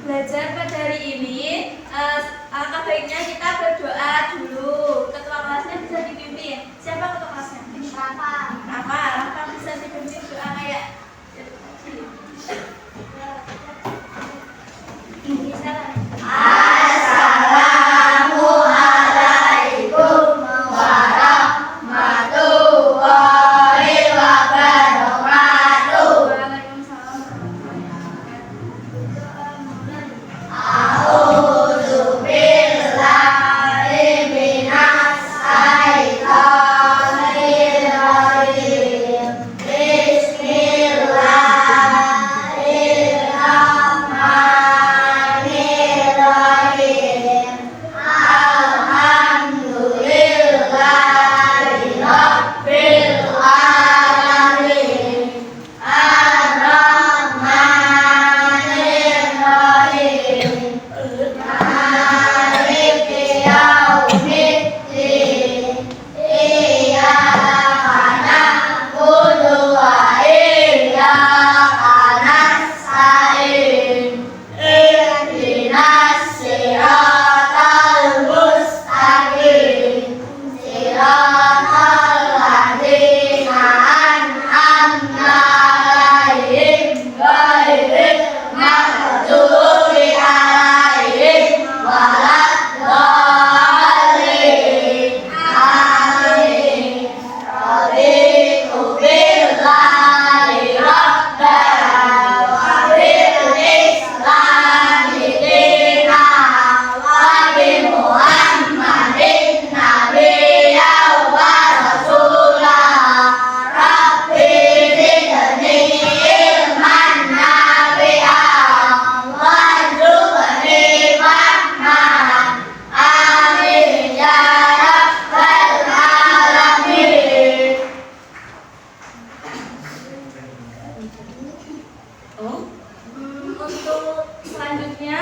belajar pada hari ini, alangkah baiknya kita berdoa dulu. Ketua kelasnya bisa dipimpin. Siapa ketua kelasnya? Rafa bisa dipimpin doa kayak Assalamualaikum warahmatullahi wabarakatuh. Waalaikumsalam warahmatullahi wabarakatuh. A'udzu billahi minas syaitonir rajim. Bismillahirrahmanirrahim. Alhamdulillahi rabbil alamin. Ar-Rahmanir-Rahim. Maliki yaumiddin. Iyyaka na'budu wa iyyaka nasta'in. Ihdinas siratal mustaqim. Siratal ladzina an'amta 'alaihim ghairil maghdubi 'alaihim waladdallin. Amin. Raditu billahi rabban wa bil islami dinan wa bi Muhammadin nabiyyan wa rasulan. Rabbi zidni ilman nafi'an warzuqni fahman. Amin ya rabbal alamin. Untuk selanjutnya,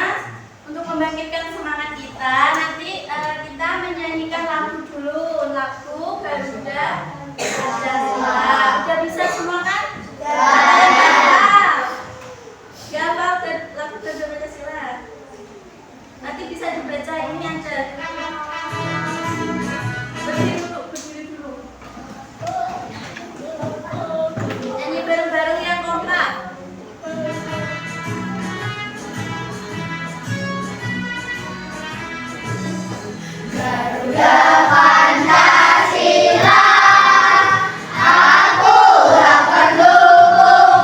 untuk membangkitkan semangat kita, nanti kita menyanyikan lagu dulu, lagu Garuda Pancasila. Udah bisa semua kan? Gampang lagu Garuda Pancasila. Nanti bisa dibaca ini aja. Berdiri dulu. Nyanyi bareng-bareng ya kompak. Garuda Pancasila, akulah pendukung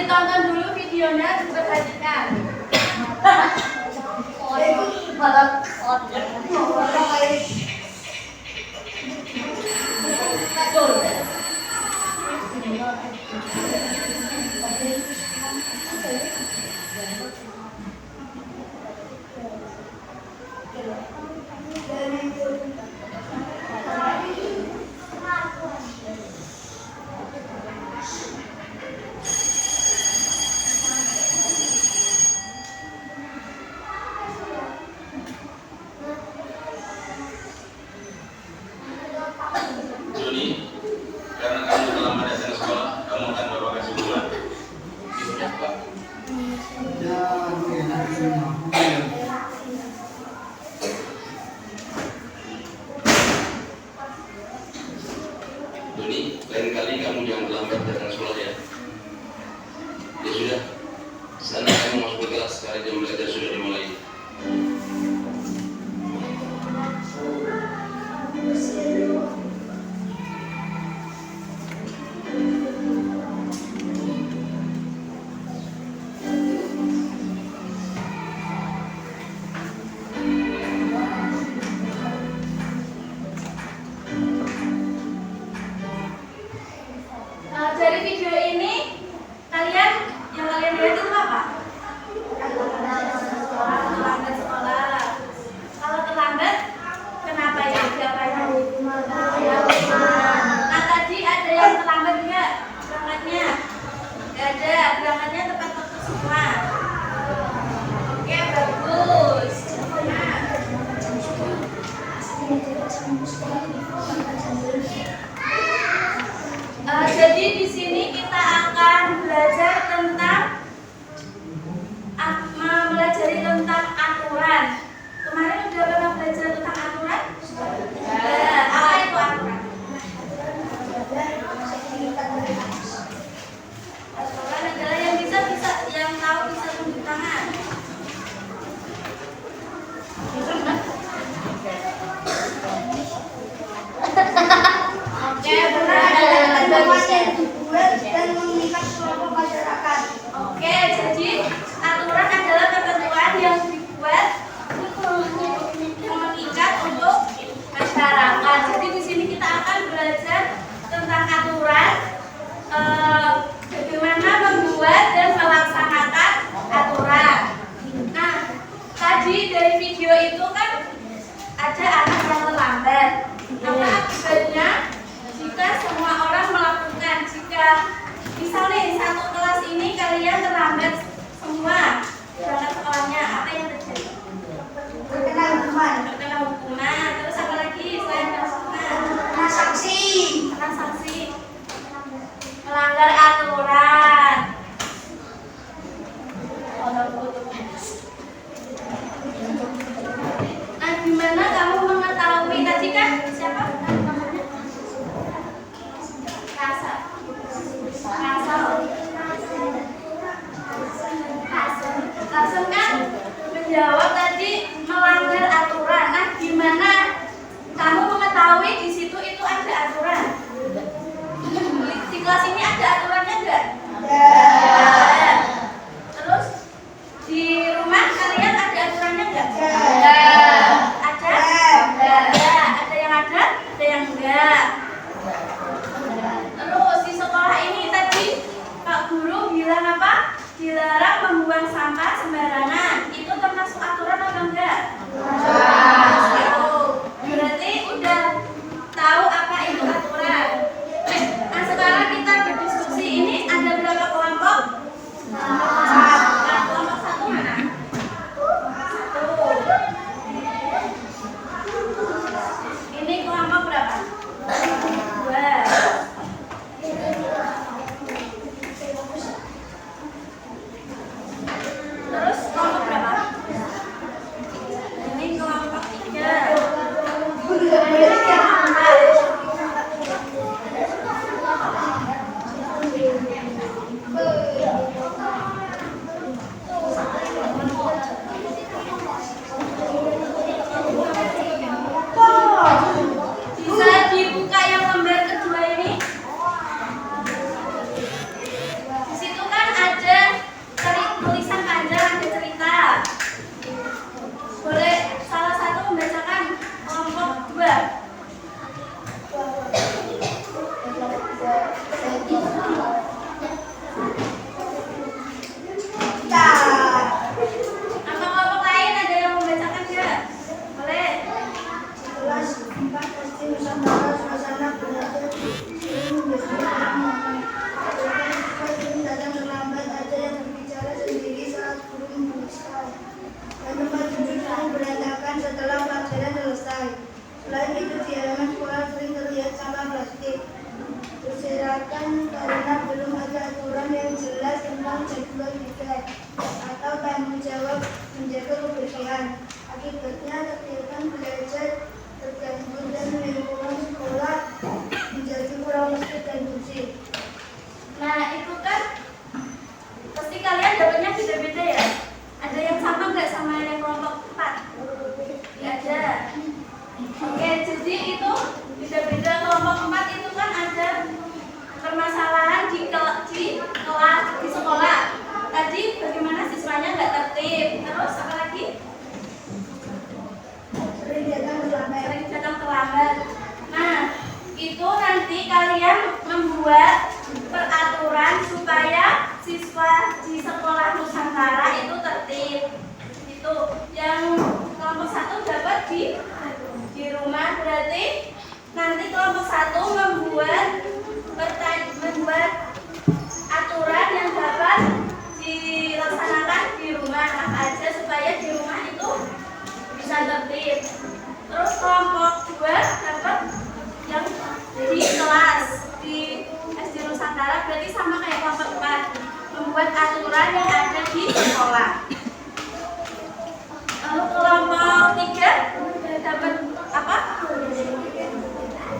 ditonton dulu videonya, diperhatikan. Joni, karena kamu telah datang ke sekolah, kamu akan bawa kasih bulan. Ibunya Pak. Joni, lain kali kamu jangan terlambat datang sekolah ya. Ya sudah, sana kamu masuk ke kelas, karena jam belajar sudah dimulai. Dari video ini kalian lihat itu apa? Terlambat sekolah. Kalau terlambat, kenapa ya? Siapa yang? Nah tadi ada yang terlambat nggak berangkatnya? Nggak ada, berangkatnya tepat waktu semua. Oke, bagus. Jadi di sini kita akan belajar tentang mempelajari tentang aturan. Kemarin udah pernah belajar tentang aturan? Apa itu aturan? Aturan adalah yang yang tahu bisa tunjuk tangan. Oke, benar. Dan mengikat kelompok masyarakat. Oke, jadi aturan adalah ketentuan yang dibuat yang mengikat untuk masyarakat. Jadi di sini kita akan belajar tentang aturan, bagaimana membuat dan melaksanakan aturan. Nah, tadi dari video itu kan ada anak yang terlambat. Apa akibatnya jika semua orang melakukan? Jika misal nih satu kelas ini kalian terlambat semua berangkat sekolahnya, apa yang terjadi? Terkena hukuman. Terkena hukuman. Terus apa lagi selain hukuman? Kena sanksi. Kena sanksi. Melanggar aturan. Nah, gimana kamu mengetahui tadi kan siapa? Kasem kan menjawab tadi melanggar aturan. Nah, gimana kamu mengetahui di situ itu ada aturan? Di kelas ini ada aturan Nah, itu kan pasti kalian dapatnya beda-beda ya. Ada yang sama nggak sama yang kelompok 4? Nggak ada. Oke, jadi itu beda-beda. Kelompok 4 itu kan ada permasalahan di kelas, di sekolah. Tadi bagaimana siswanya nggak tertib. Terus apa lagi? Sering datang terlambat. Nah, itu nanti kalian membuat peraturan supaya siswa di sekolah Nusantara itu tertib. Itu yang kelompok 1 dapat di rumah, berarti nanti kelompok 1 membuat aturan yang dapat dilaksanakan di rumah apa aja supaya di rumah itu bisa tertib. Terus kelompok 2 dapat yang di kelas di SD Nusantara, berarti sama kayak kelompok 4, membuat aturan yang ada di sekolah. Lalu kelompok 3 dapat apa?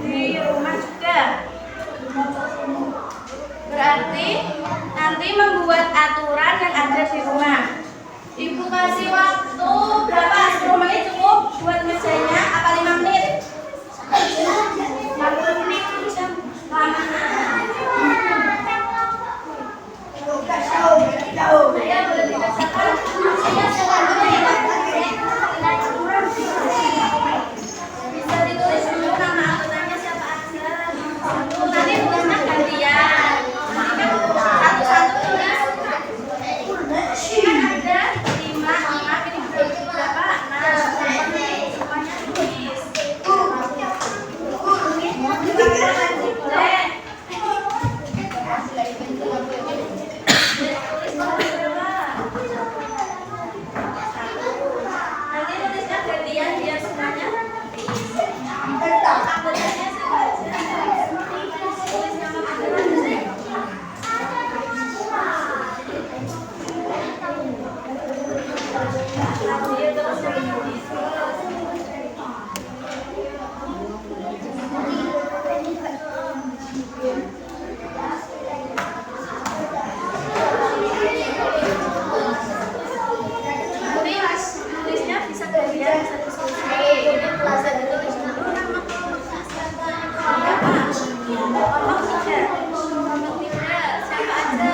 Di rumah juga. Berarti nanti membuat aturan yang ada di rumah. Ibu kasih waktu berapa? 10 menit cukup buat ngerjainnya apa 5 menit? 50 menit lama. Saya boleh dibacakan? Bisa ditulis dulu nama anggotanya siapa aja. Nanti tulisnya gantian. Satu-satu tulis. Kan ada 5 ini berapa? 6. Semuanya tulis. Nanti tulisnya gantian biar semuanya anggotanya siapa aja. Tulis nama anggotanya. Dia terus tulisnya bisa gantian satu kelas ditulis dulu nama siapa kelompok 3 siapa aja.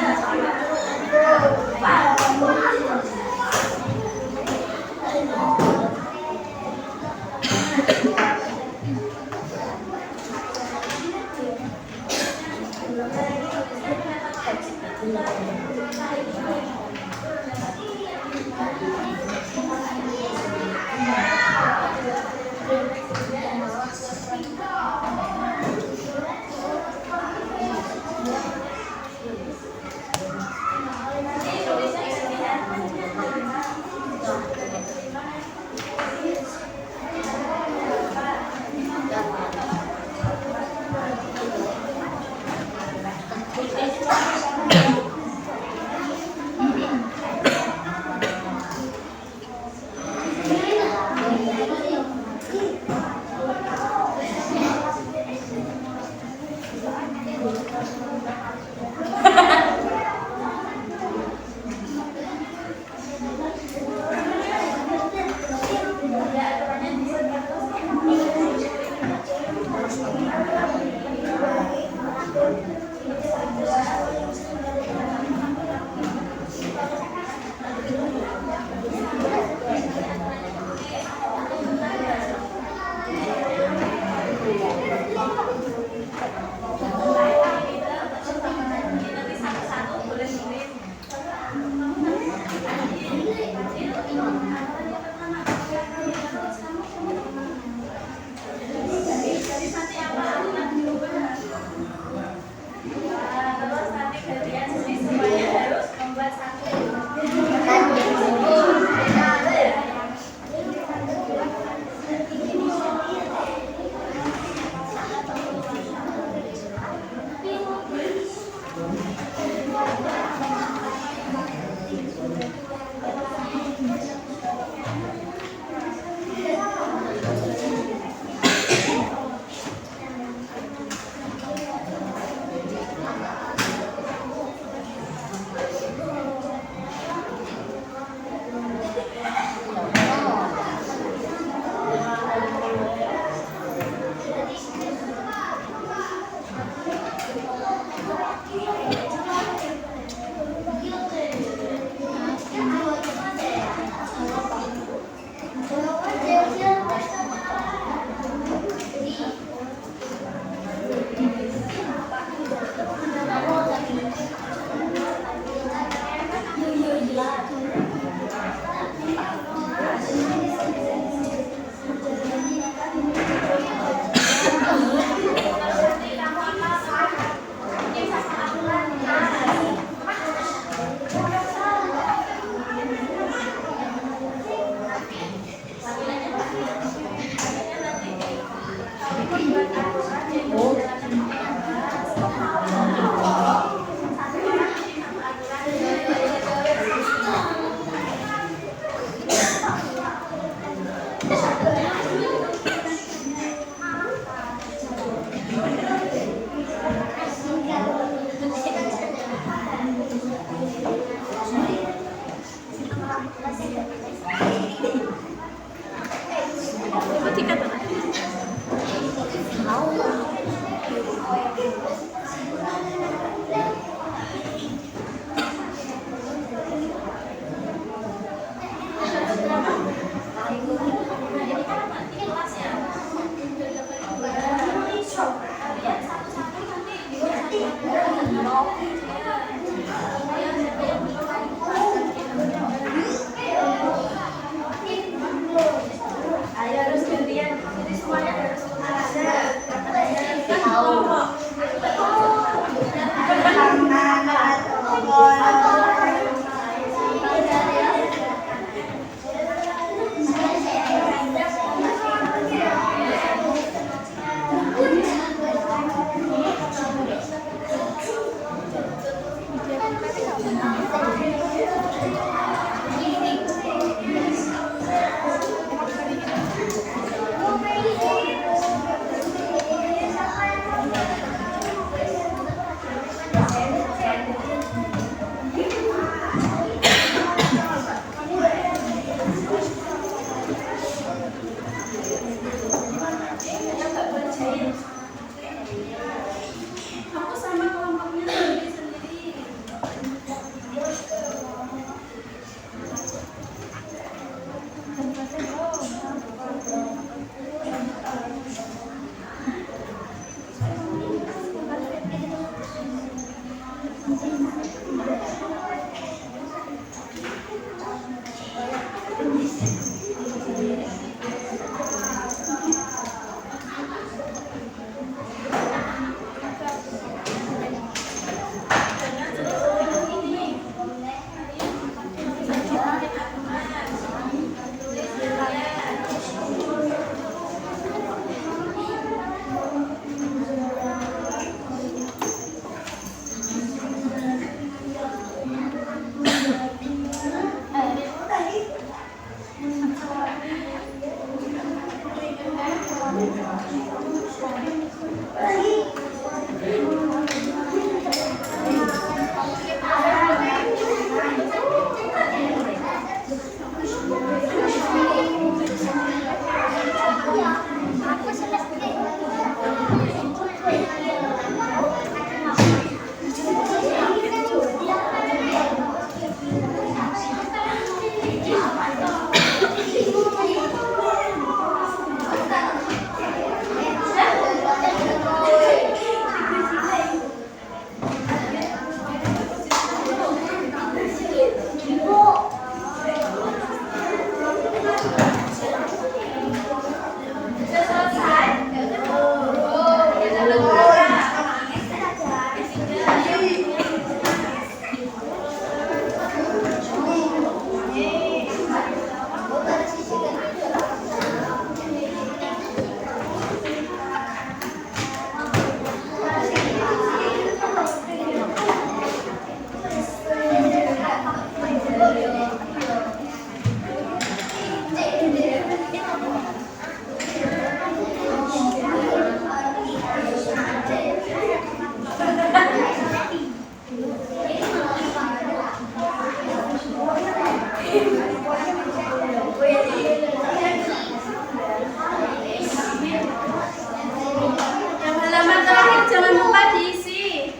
Yang halaman terakhir jangan lupa diisi.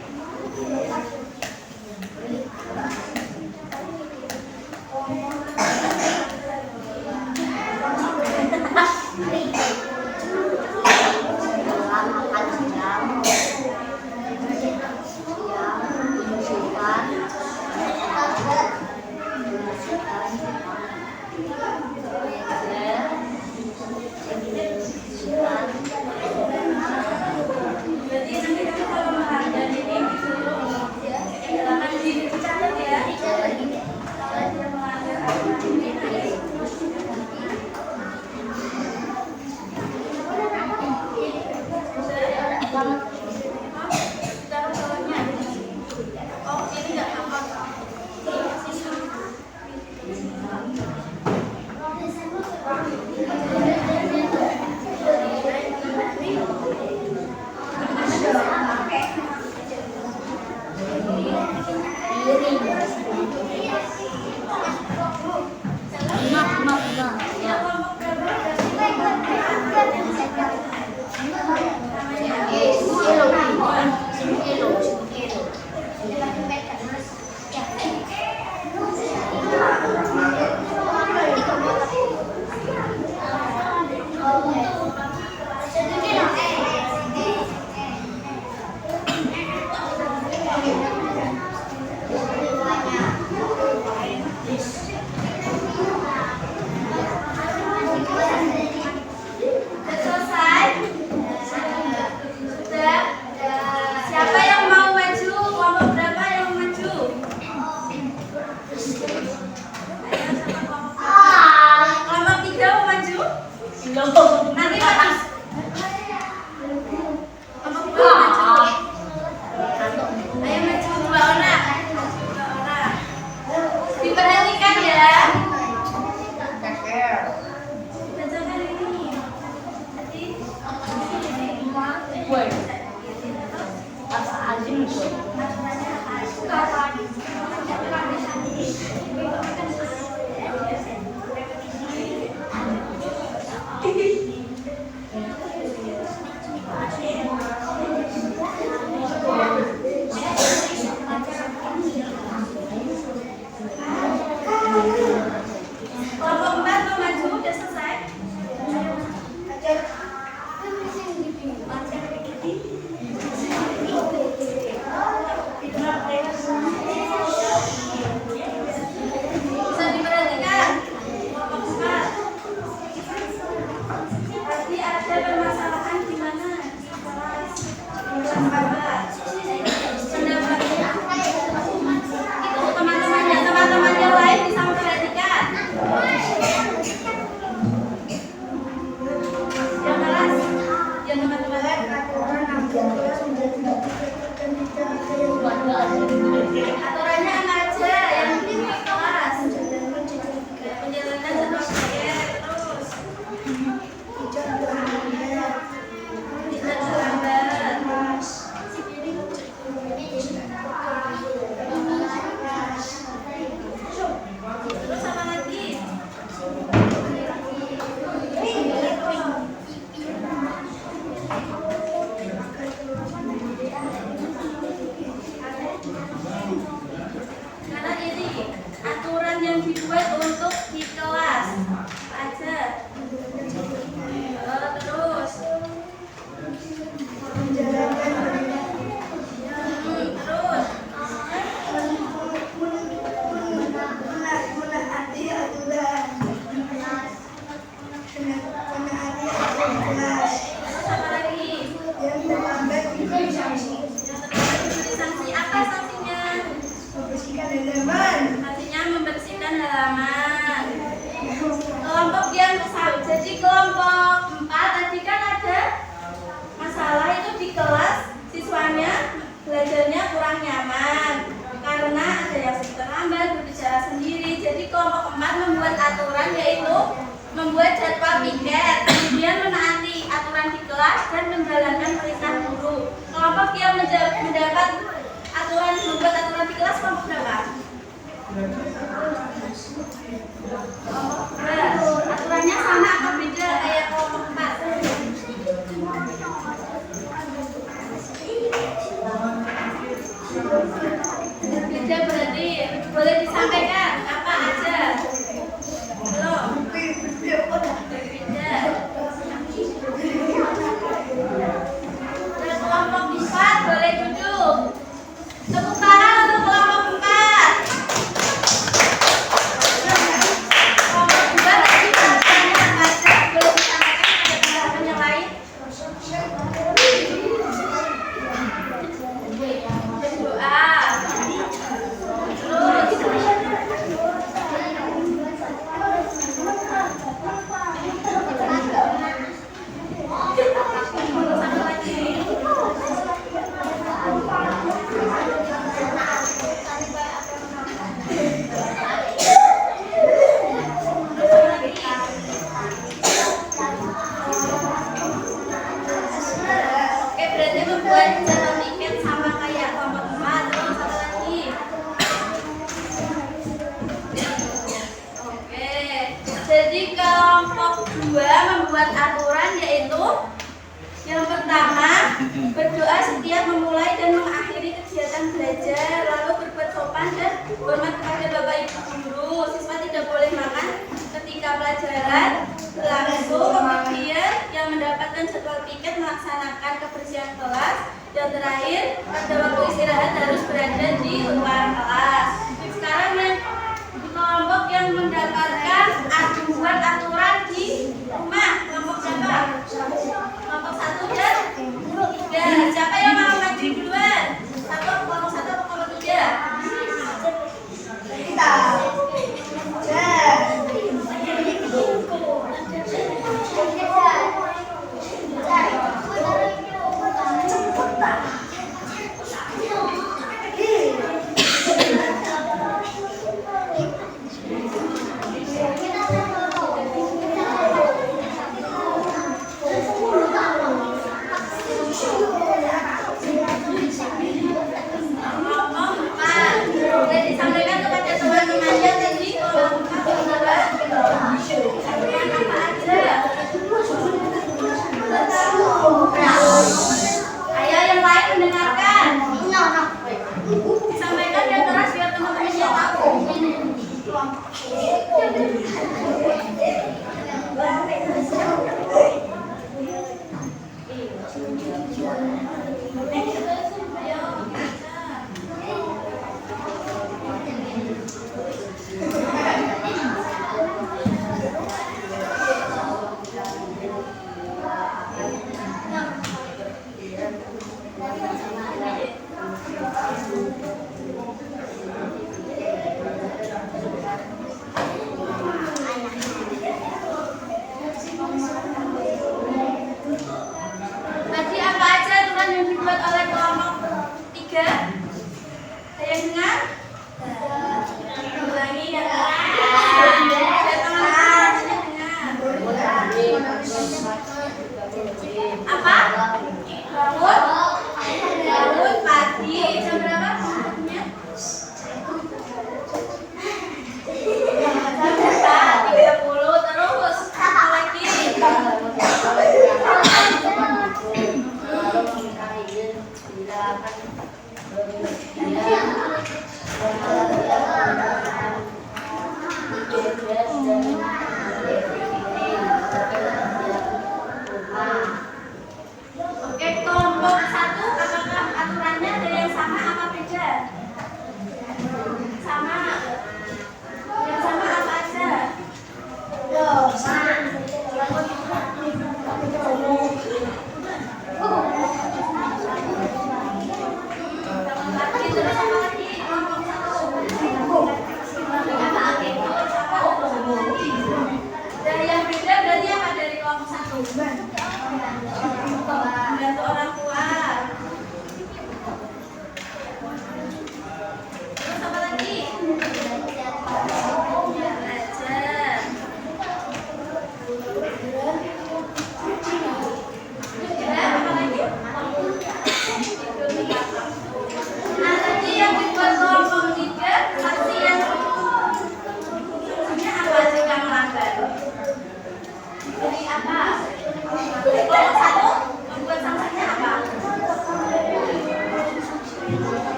Berarti nanti kamu kalau mengajar ini disuruh halaman dicatat ya. Kalau dia mengajar halaman ini nanti taruh bawahnya. Oh, ini nggak apa-apa. yang dibuat untuk di kelas. Apa aja? Terus. Terus. Menaati aturan. Menaati aturan kelas. Terus apa lagi? Yang terlambat diberi sanksi. Sanksi apa sanksinya? Membersihkan halaman. Sanksinya membersihkan halaman. Kelompok yang besar. Jadi kelompok 4 tadi kan ada masalah itu di kelas siswanya belajarnya kurang nyaman karena ada yang terlambat berbicara sendiri. Jadi kelompok 4 membuat aturan yaitu membuat jadwal piket, kemudian menaati aturan di kelas dan menjalankan perintah guru. Kelompok yang mendapat aturan membuat aturan di kelas kelompok berapa? Kelompok 2. Aturannya sama atau beda kayak kelompok 4? Beda berarti. Boleh disampaikan apa aja? Belum. Beda. Dan kelompok 4 boleh duduk. Tepuk tangan untuk kelompok 4. Kelompok 2 tadi aturannya apa aja? Boleh disampaikan ada tambahan yang lain? Dan doa. Terus satu lagi. Oke, berarti membuat jadwal piket sama kayak kelompok 4. Terus satu lagi. Oke, jadi kelompok 2 membuat aturan yaitu yang pertama, berdoa setiap memulai dan mengakhiri kegiatan belajar, lalu berbuat sopan dan hormat kepada Bapak Ibu guru. Siswa tidak boleh makan ketika pelajaran berlangsung. Kemudian yang mendapatkan jadwal piket melaksanakan kebersihan kelas. Yang terakhir, pada waktu istirahat harus berada di luar kelas. Sekarang yang kelompok yang mendapatkan membuat aturan di rumah, kelompok berapa? Kelompok 1 dan 3. Siapa yang mau maju duluan? Kelompok 1 atau kelompok 3?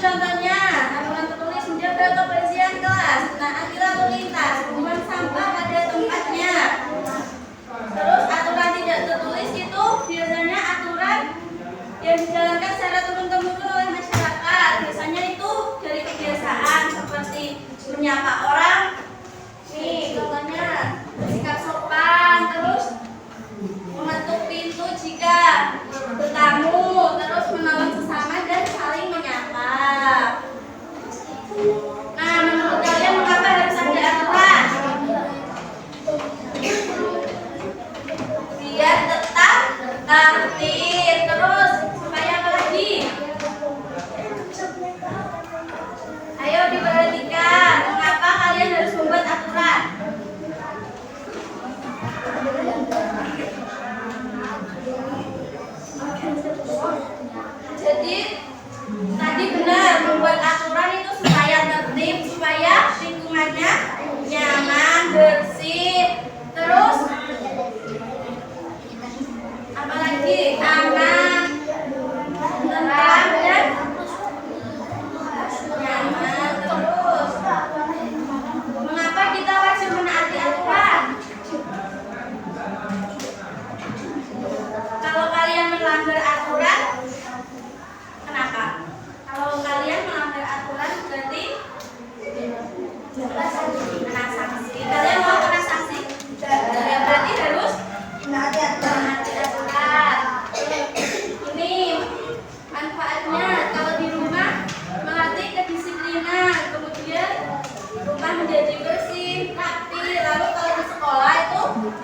contohnya, aturan tertulis menjaga kebersihan kelas, menaati lalu lintas, membuang sampah pada tempatnya. Terus aturan tidak tertulis itu biasanya aturan yang dijalankan secara turun-temurun oleh masyarakat. Biasanya itu dari kebiasaan seperti menyapa orang, nih contohnya bersikap sopan, terus mengetuk pintu jika bertamu, terus menolong sesama dan saling menyapa. Nah, menurut kalian mengapa harus ada aturan? Biar tetap tertib. Terus supaya apa lagi? Ayo diperhatikan, mengapa kalian harus membuat aturan? Jadi tadi benar, membuat aturan itu supaya tertib, supaya lingkungannya nyaman, bersih, terus apalagi aman, tentram dan nyaman. Terus mengapa kita wajib menaati aturan? Kalau kalian melanggar aturan, kenapa? Kalau kalian melanggar aturan berarti kena sanksi. Kalian mau kena sanksi? Ya berarti harus menaati aturan. Ini manfaatnya kalau di rumah melatih kedisiplinan, kemudian rumah menjadi bersih, rapi. Lalu kalau di sekolah itu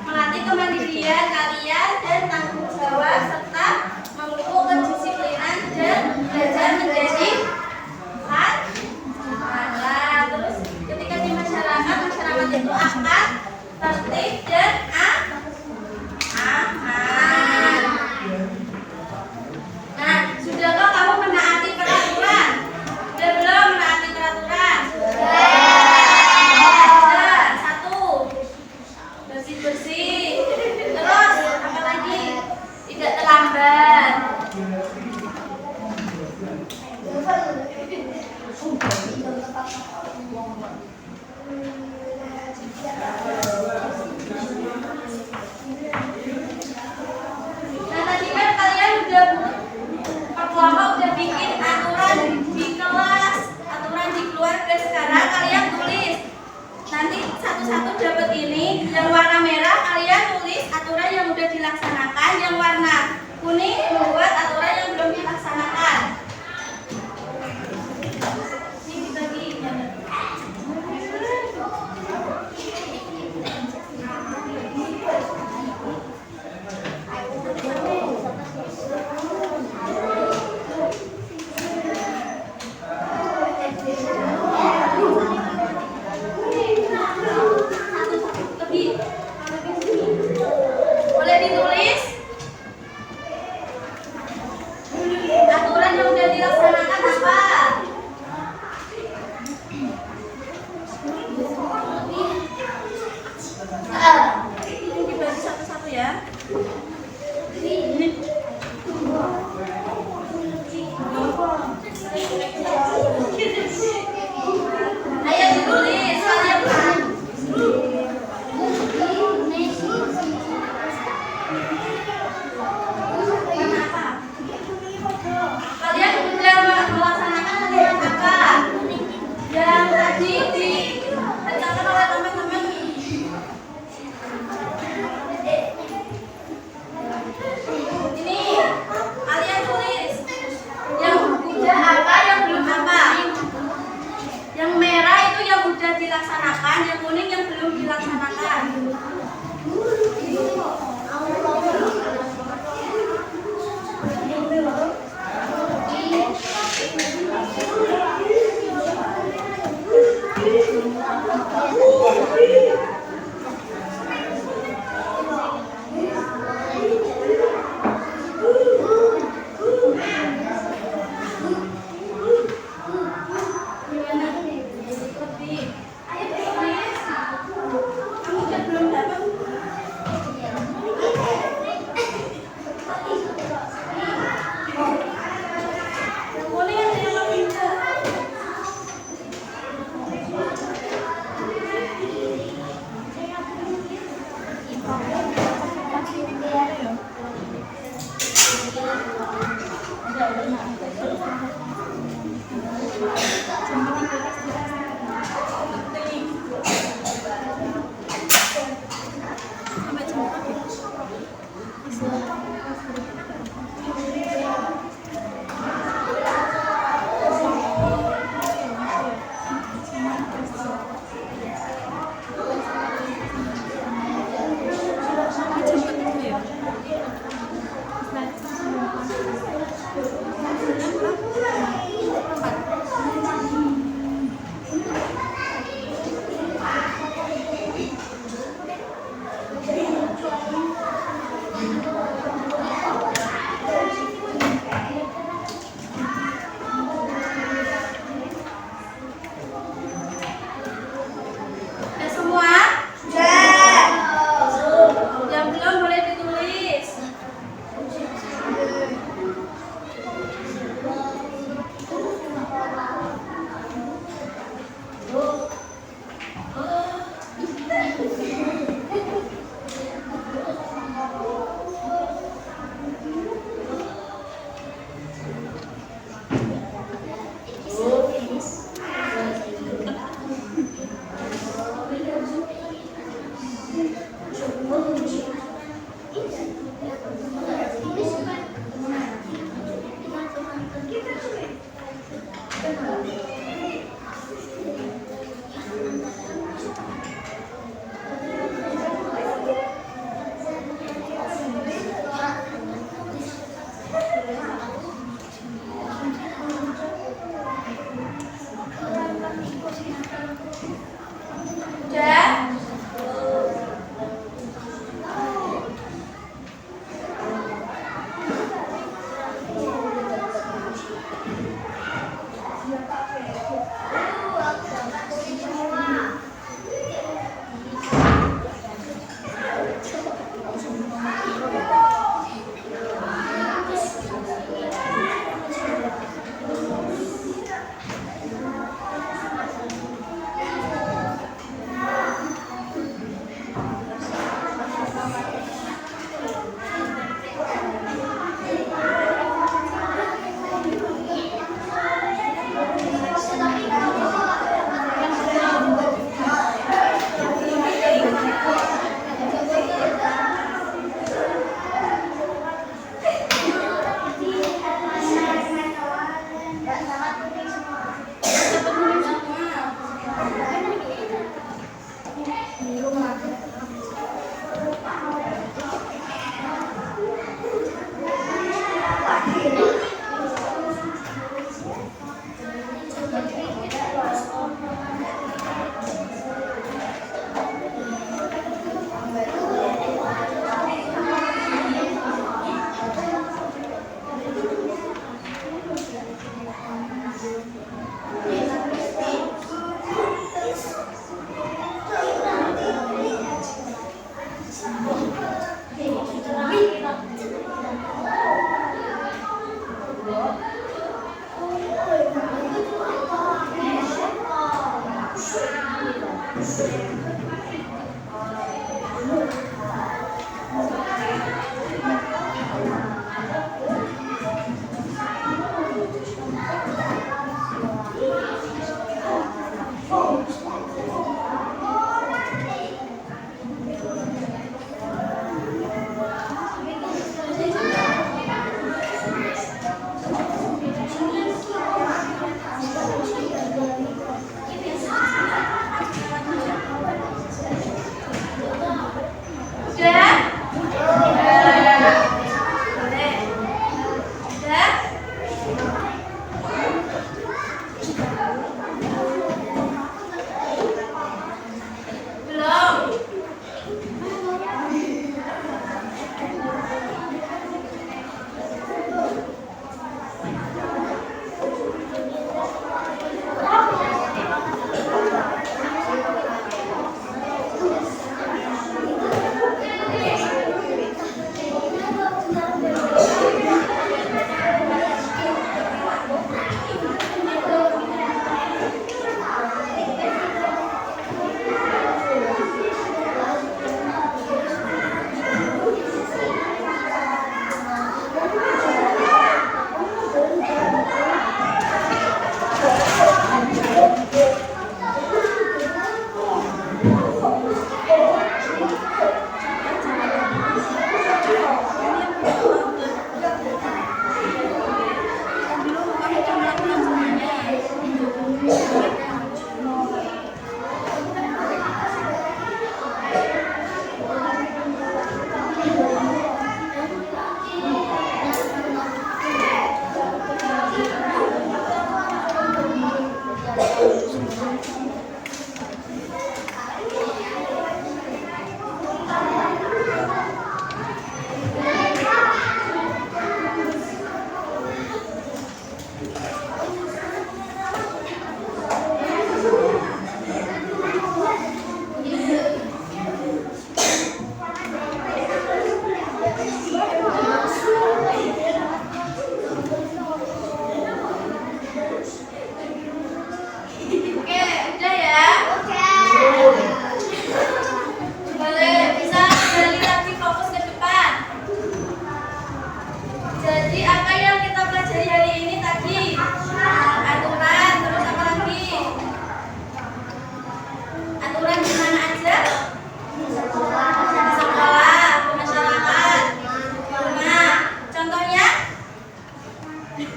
melatih kemandirian kalian dan tanggung jawab serta memupuk kedisiplinan dan belajar menjadi malah. Terus ketika di masyarakat itu akan tertib dan aman. Nah, sudahkah kamu menaati peraturan? Sudah belum menaati peraturan? Sudah. Satu, bersih-bersih. Terus apa lagi? Tidak terlambat. Nah, tadi kan kalian udah bikin aturan di kelas, aturan di keluarga. Sekarang kalian tulis. Nanti satu-satu dapat ini. Yang warna merah kalian tulis aturan yang udah dilaksanakan. Yang warna kuning membuat aturan yang belum dilaksanakan. Ini dibagi. Boleh ditulis?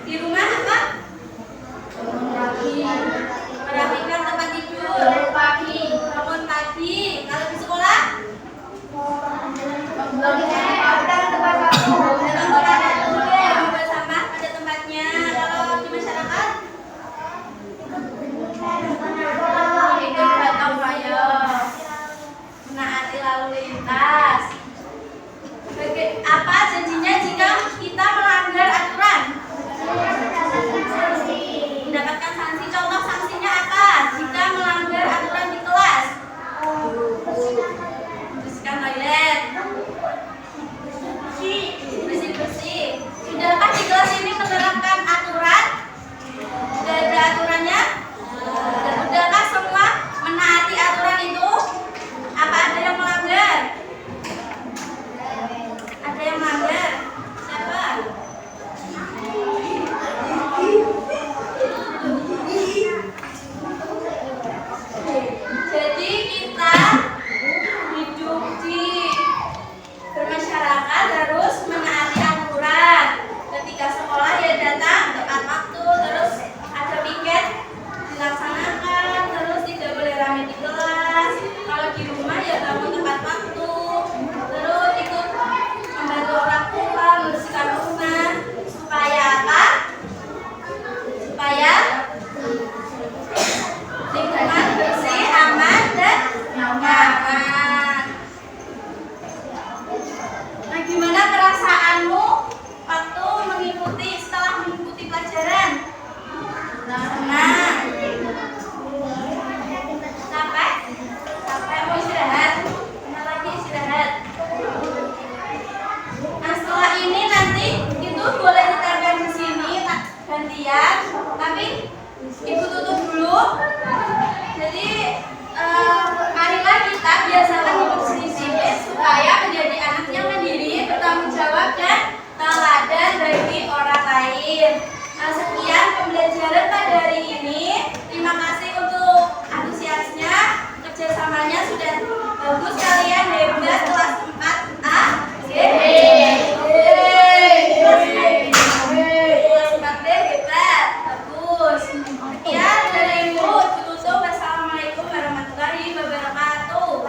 Di rumah apa? pengajian, tapi Ibu tutup dulu. Jadi marilah kita biasakan hidup sendiri supaya menjadi anak yang mandiri, bertanggung jawab dan teladan bagi orang lain. Sekian pembelajaran pada hari ini. Terima kasih untuk antusiasnya, kerjasamanya sudah bagus, kalian hebat. Kelas 4A. Kelas 4B hebat, bagus. Sekian dari Ibu, tutup. Wassalamualaikum warahmatullahi wabarakatuh.